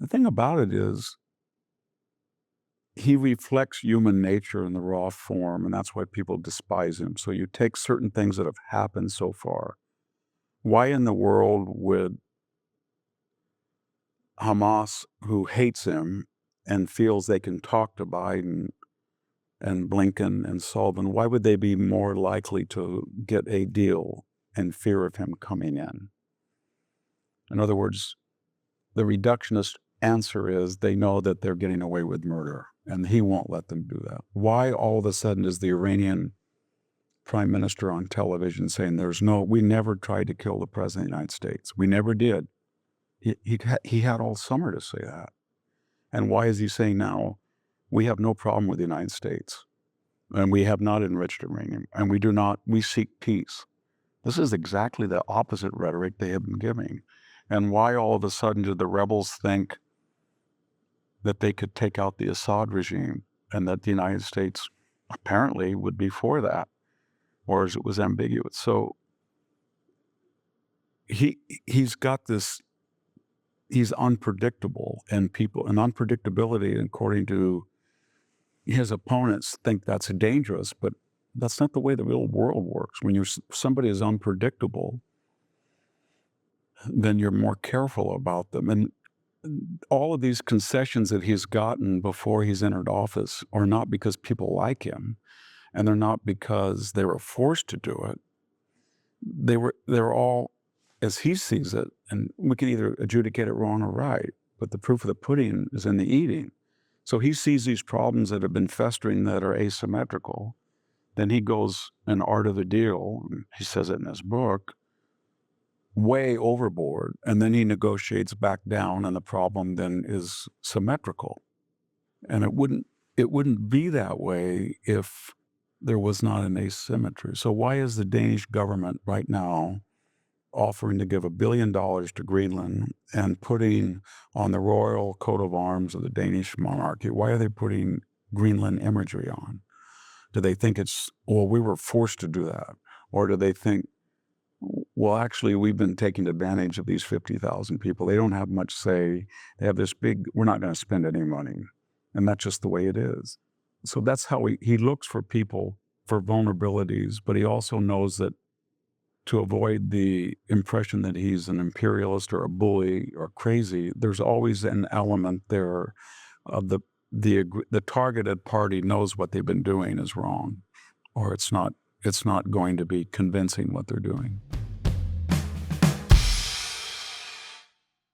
The thing about it is he reflects human nature in the raw form, and that's why people despise him. So you take certain things that have happened so far. Why in the world would Hamas, who hates him and feels they can talk to Biden and Blinken and Sullivan, why would they be more likely to get a deal in fear of him coming in? In other words, the reductionist answer is they know that they're getting away with murder, and he won't let them do that. Why all of a sudden is the Iranian prime minister on television saying we never tried to kill the president of the United States. We never did. He had all summer to say that. And why is he saying now, we have no problem with the United States, and we have not enriched uranium, and we seek peace. This is exactly the opposite rhetoric they have been giving. And why all of a sudden do the rebels think that they could take out the Assad regime and that the United States apparently would be for that, or as it was ambiguous? So he's got this, he's unpredictable, and unpredictability, according to his opponents, think that's dangerous, but that's not the way the real world works. When somebody is unpredictable, then you're more careful about them. And all of these concessions that he's gotten before he's entered office are not because people like him, and they're not because they were forced to do it. They're all, as he sees it, and we can either adjudicate it wrong or right, but the proof of the pudding is in the eating. So he sees these problems that have been festering that are asymmetrical. Then he goes in Art of the Deal, he says it in his book, way overboard, and then he negotiates back down, and the problem then is symmetrical. And it wouldn't be that way if there was not an asymmetry. So why is the Danish government right now offering to give $1 billion to Greenland and putting on the royal coat of arms of the Danish monarchy? Why are they putting Greenland imagery on? Do they think we were forced to do that? Or do they think, well, actually, we've been taking advantage of these 50,000 people. They don't have much say. They have this we're not going to spend any money. And that's just the way it is. So that's how he looks for people, for vulnerabilities, but he also knows that to avoid the impression that he's an imperialist or a bully or crazy, there's always an element there of the targeted party knows what they've been doing is wrong, or it's not going to be convincing what they're doing.